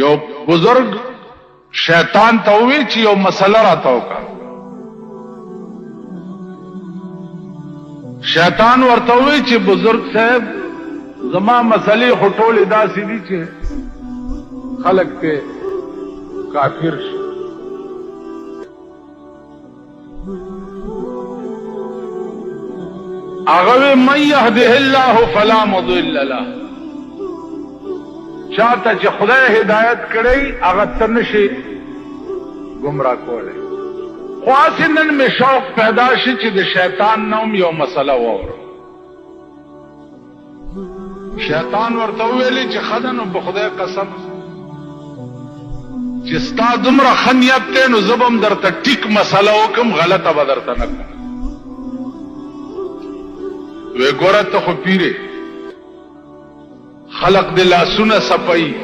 یو بزرگ شیطان ته وی چې یو مسله راته وکړه. شیطان ورته وی چې بزرگ صاحب زما مسلې خو ټولې داسې دي چې خلق ته کافر شي. هغه من يهده الله فلا مضل له، چاته چې خدای هدایت کړی هغه ته نشي گمراه کولی. خو هسې نن مې شوق پیدا شي چې د شیطان نوم یو مسله واورم. شیطان ورته وویلې چې ښه ده نو په خدای قسم چې ستا دومره ښه نیت دی نو زه به هم درته ټیک مسله وکړم، غلطه به درته نه کړم. وی ګوره ته خو پیرې خلق د لاسونه صفایي،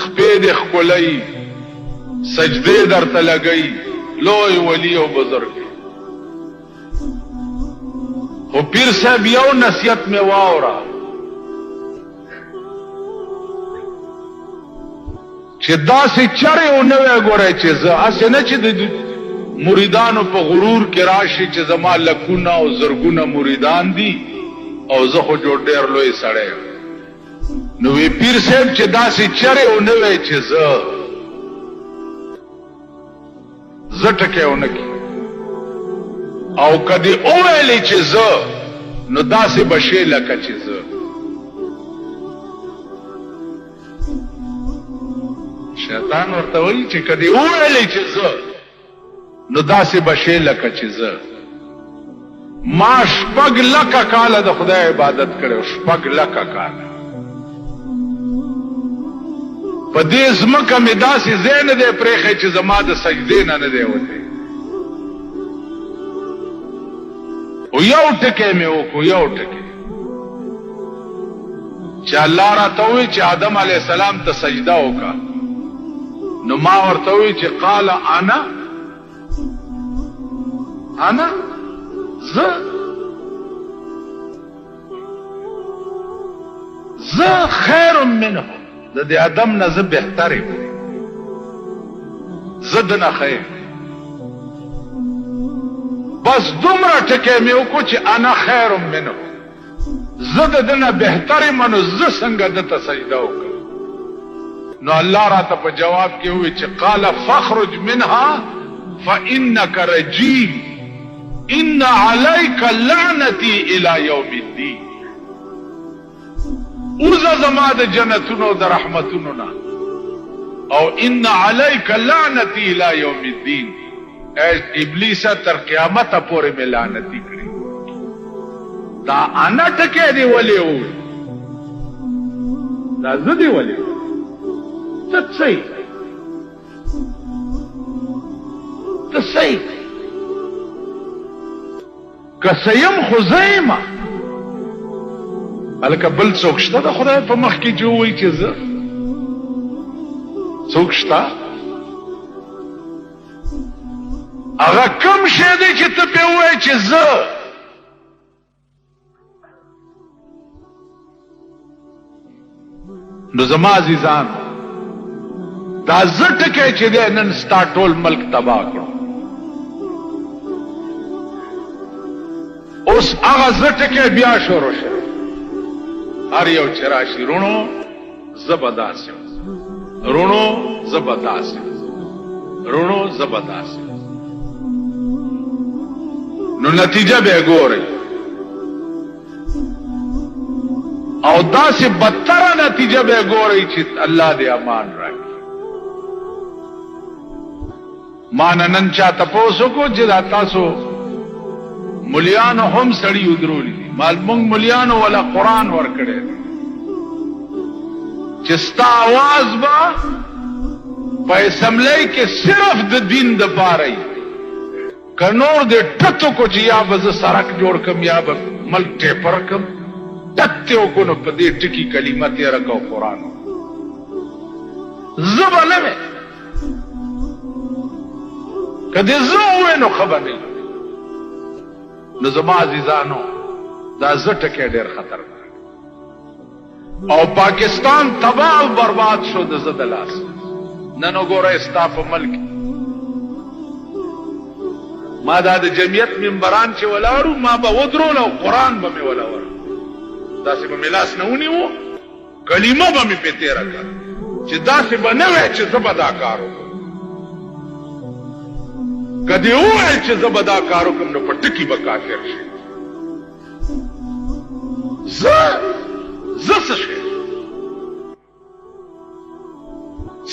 خپې د ښکلوي، سجدې درته لګوي، لوی ولی او بزرګ. خو پیر صاحب یو نصیحت مې واوره چې داسې چرې ونه وی ګورئ چې زه هسې نه چې د مریدانو په غرور کې راشي چې زما لکونه او زرګونه مریدان دي او زه خو جوړ ډېر لوی سړی یم. نو وی پیر صاحب چې داسې چرې ونه وی چې زه ټکی ونه کړي او کدی وویلې چې زه نو داسې به شی لکه چې زه. شیطان ورته وایي چې کدی وویلې چې زه نو داسې به شی لکه چې زه. ما 6 لکه کاله د خدای عبادت کړی، 6 لکه کاله. په دې ځمکه مې داسې ځای نه دی پرېښی چې زما د سجدې نه دی وتی. او یو ټکی مې وکړو، یو ټکی چې الله راته ووایي چې آدم علیه السلام ته سجده وکړه. نو ما ورته ووایي چې قال انا زه خیر منه، د دې آدم نه زه بهتر یم، زه دنه خیر. بس دومره ټکی مې وکړو چې انا خیر منه، زه د دنه بهتر یم، نو زه څنګه دته سجده وکړم. نو الله راته په جواب کې ووایي چې قال فاخرج منها فانك رجيم ان عليك لعنتي الى يوم الدين. اوزه زما د جنتونو د رحمتونو نه، او ان عليك لعنتي الى يوم الدين، ابلیس تر قیامت پورې مې لعنتي کړی. دا انا ټکی دی ولې و، دا زه دی ولې و، ته صحیح ته صحیح که سیم خو زیمه هلکه بل څوک شته د خدای په مخ کې چې ووایي چې زه څوک شته؟ هغه کوم شی دی چې ته پې ووایې چې زه؟ نو زما عزیزان دا زه ټکی چې دی نن ستا ټول ملک تباه کړو. اوس هغه زه ټکی بیا شروع شو، هر یو چې راشي رونو زه به داسې یم، رونو زه به داسې یم، رونو زه به داسې یم. نو نتیجه به یې ګورئ، او داسې بدتره نتیجه به یې ګورئ چې الله دې امان راکړي. ما نن چا تپوس وکړو چې دا تاسو ملیانو هم سړي ودرولی دي، مونږ ملیانو ولا قرآن ورکړی دی چې ستا آواز به په اسمبلی کې صرف د دین دپاره وي. که نور دې ټتو کو چې یا به زه سړک جوړ کم یا به ملک ټیپر کم، ټت دې وکړو نو په دې ټکي کلمه تېره کړه قرآن زه به نه وې. که دې زه ووایې نو ښه به نه وي. نو زما عزیزانو دا زه ټکی ډېر خطرناک او پاکستان تباہ و برباد برباد شو د زه د لاس نن وګوره ستا په ملک ما دا د جمعیت ممبران چې ولاړو ما به ودرول او قرآن به مې ولاور داسې به مې لاس نه ونیو کلمه به مې پې تېره کړه چې داسې به نه وی چې زه به دا کار وکړم که دې وویل چې زه به دا کار وکړم نو په ټکي به کافر شي زه څه شی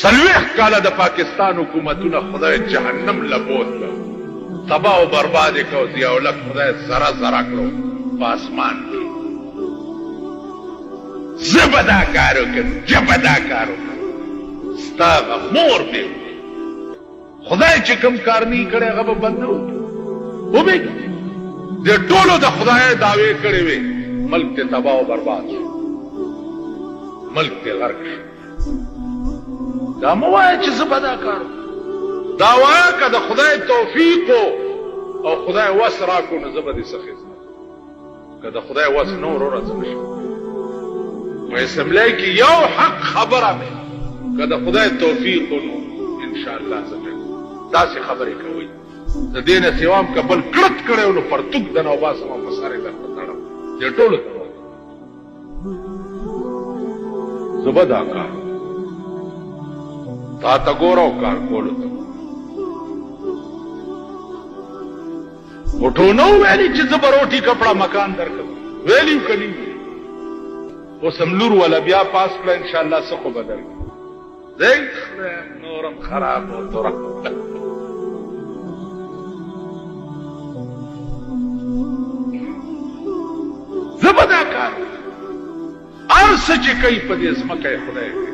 40 کاله د پاکستان حکومتونه خدای جهنم لبوت کړ تباہ و برباد کو ضیاء الحق خدای زرا زرا کړو په اسمان کې زبدا کارو کې جبدا کارو ستا مور دی خدای چې کوم کار نه کړي هغه بندو و به د ټولو د خدای دعوی کړي وي ملک ته تباہ و برباد شو ملک ته غرق شو دا مو وایي چې زبدا کارو دا وایه که د خدای توفیق او خدای وس راکو نو زه به دې څه خېزم که د خدای وس نه وروره څه نشم په اسمبلی کې یو حق خبره مې که د خدای توفیق نو انشاءالله زه کوم داسې خبرې کوئ د دې نه سوا هم که بل کړت کړی نو پرتوک د نه وباسم او په سر یې درته تړم دې ټولو ته زه به دا کار تا ته ګوره کار کولو ته وټو نو ویلی چې زه به روټي کپړه مکان درکړم ویلی کني اوس هم لور ولا بیا پاس کړه انشاءالله څه خو به درکړم دی نورم خراب و توره زه به دا کار هر څه چې کوي په دې ځمکه یې خدای کوي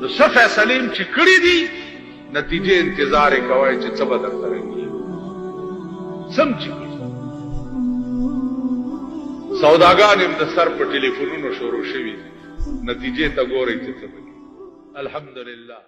نو څه فیصلې چې کړي دي نتیجې انتظار یې کوئ چې څه به درته رهي سمجھی سوداګان هم د سر په ټلیفونونو شروع شوي نتیجې ته ګورئ چې څه الحمدلله